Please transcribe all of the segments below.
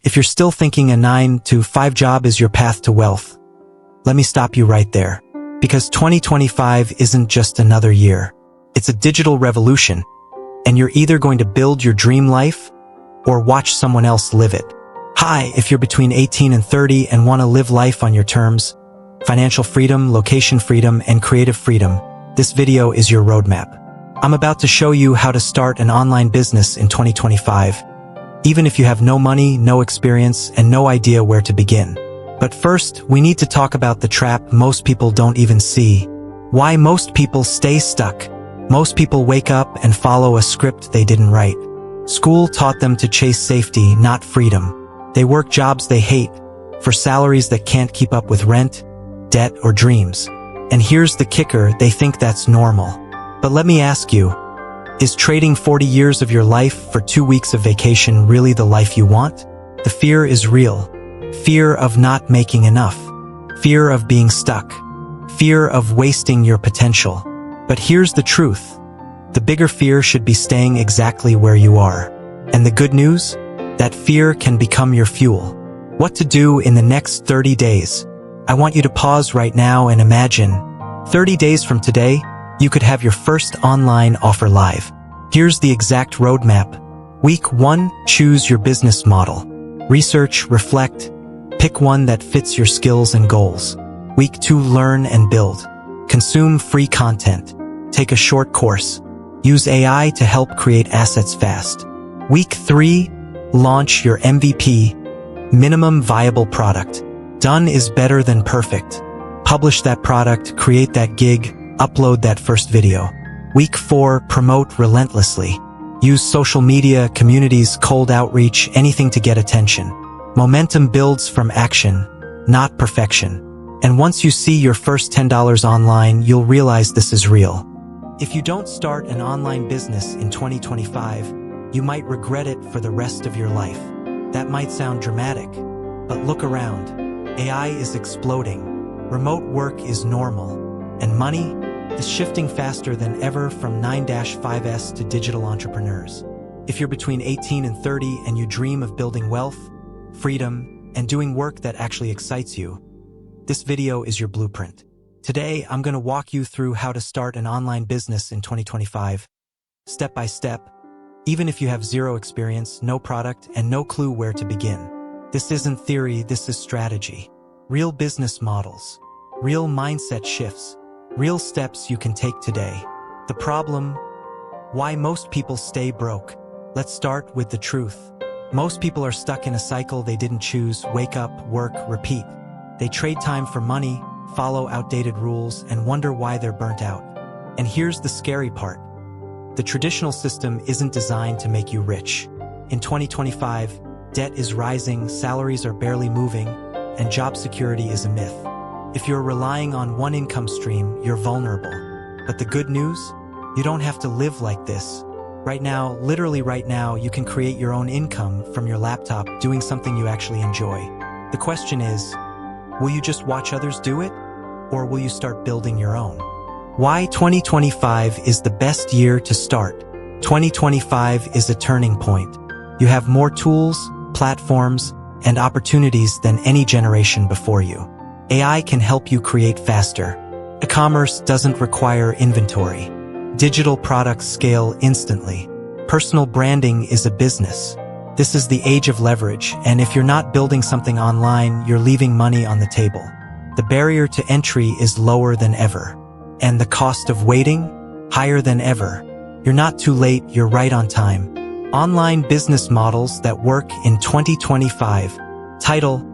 If you're still thinking a 9-to-5 job is your path to wealth, let me stop you right there. Because 2025 isn't just another year. It's a digital revolution, and you're either going to build your dream life or watch someone else live it. Hi, if you're between 18 and 30 and want to live life on your terms, financial freedom, location freedom, and creative freedom, this video is your roadmap. I'm about to show you how to start an online business in 2025, even if you have no money, no experience, and no idea where to begin. But first, we need to talk about the trap most people don't even see. Why most people stay stuck. Most people wake up and follow a script they didn't write. School taught them to chase safety, not freedom. They work jobs they hate, for salaries that can't keep up with rent, debt, or dreams. And here's the kicker, they think that's normal. But let me ask you, is trading 40 years of your life for 2 weeks of vacation really the life you want? The fear is real. Fear of not making enough. Fear of being stuck. Fear of wasting your potential. But here's the truth. The bigger fear should be staying exactly where you are. And the good news? That fear can become your fuel. What to do in the next 30 days? I want you to pause right now and imagine, 30 days from today, you could have your first online offer live. Here's the exact roadmap. Week 1, choose your business model. Research, reflect, pick one that fits your skills and goals. Week 2, learn and build. Consume free content. Take a short course. Use AI to help create assets fast. Week 3, launch your MVP, minimum viable product. Done is better than perfect. Publish that product, create that gig, upload that first video. Week 4, promote relentlessly. Use social media, communities, cold outreach, anything to get attention. Momentum builds from action, not perfection. And once you see your first $10 online, you'll realize this is real. If you don't start an online business in 2025, you might regret it for the rest of your life. That might sound dramatic, but look around. AI is exploding. Remote work is normal. And money is shifting faster than ever from 9-5S to digital entrepreneurs. If you're between 18 and 30 and you dream of building wealth, freedom, and doing work that actually excites you, this video is your blueprint. Today, I'm going to walk you through how to start an online business in 2025, step by step, even if you have zero experience, no product, and no clue where to begin. This isn't theory, this is strategy. Real business models, real mindset shifts, real steps you can take today. The problem, why most people stay broke. Let's start with the truth. Most people are stuck in a cycle they didn't choose, wake up, work, repeat. They trade time for money, follow outdated rules, and wonder why they're burnt out. And here's the scary part. The traditional system isn't designed to make you rich. In 2025, debt is rising, salaries are barely moving, and job security is a myth. If you're relying on one income stream, you're vulnerable. But the good news? You don't have to live like this. Right now, literally right now, you can create your own income from your laptop doing something you actually enjoy. The question is, will you just watch others do it? Or will you start building your own? Why 2025 is the best year to start. 2025 is a turning point. You have more tools, platforms, and opportunities than any generation before you. AI can help you create faster. E-commerce doesn't require inventory. Digital products scale instantly. Personal branding is a business. This is the age of leverage, and if you're not building something online, you're leaving money on the table. The barrier to entry is lower than ever. And the cost of waiting? Higher than ever. You're not too late, you're right on time. Online business models that work in 2025. Title: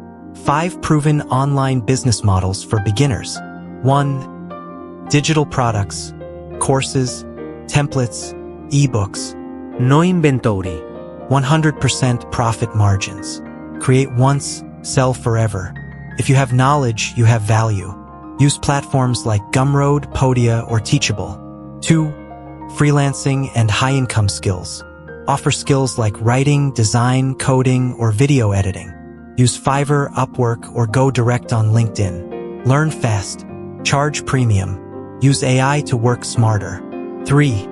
5 Proven Online Business Models for Beginners. 1. Digital products, courses, templates, ebooks. No inventory. 100% profit margins. Create once, sell forever. If you have knowledge, you have value. Use platforms like Gumroad, Podia, or Teachable. 2. Freelancing and high-income skills. Offer skills like writing, design, coding, or video editing. Use Fiverr, Upwork, or go direct on LinkedIn. Learn fast. Charge premium. Use AI to work smarter. 3.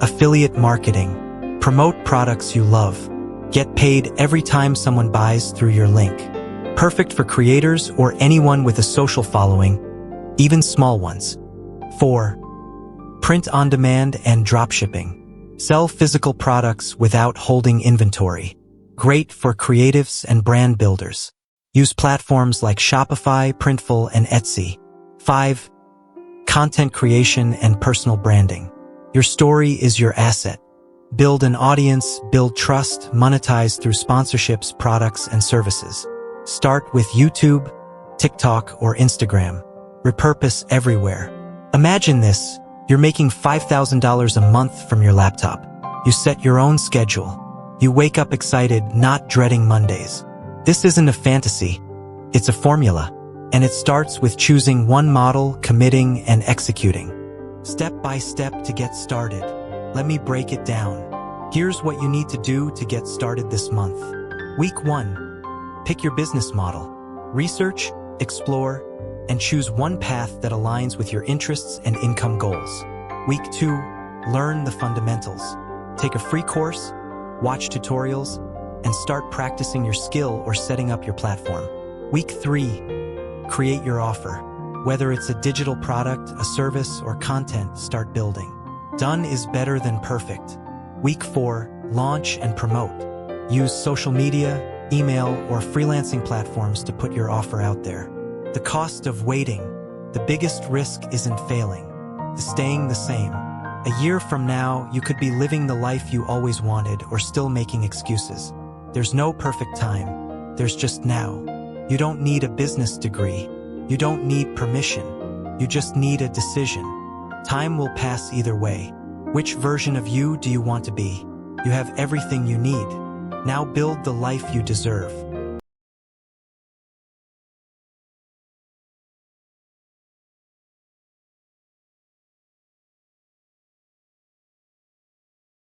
Affiliate marketing. Promote products you love. Get paid every time someone buys through your link. Perfect for creators or anyone with a social following, even small ones. 4. Print on demand and dropshipping. Sell physical products without holding inventory. Great for creatives and brand builders. Use platforms like Shopify, Printful, and Etsy. 5. Content creation and personal branding. Your story is your asset. Build an audience, build trust, monetize through sponsorships, products, and services. Start with YouTube, TikTok, or Instagram. Repurpose everywhere. Imagine this. You're making $5,000 a month from your laptop. You set your own schedule. You wake up excited, not dreading Mondays. This isn't a fantasy. It's a formula. And it starts with choosing one model, committing, and executing. Step by step to get started. Let me break it down. Here's what you need to do to get started this month. Week 1. Pick your business model. Research, explore, and choose one path that aligns with your interests and income goals. Week 2. Learn the fundamentals. Take a free course, watch tutorials, and start practicing your skill or setting up your platform. Week 3. Create your offer. Whether it's a digital product, a service, or content, start building. Done is better than perfect. Week 4. Launch and promote. Use social media, email, or freelancing platforms to put your offer out there. The cost of waiting. The biggest risk isn't failing, it's staying the same. A year from now, you could be living the life you always wanted or still making excuses. There's no perfect time. There's just now. You don't need a business degree. You don't need permission. You just need a decision. Time will pass either way. Which version of you do you want to be? You have everything you need. Now build the life you deserve.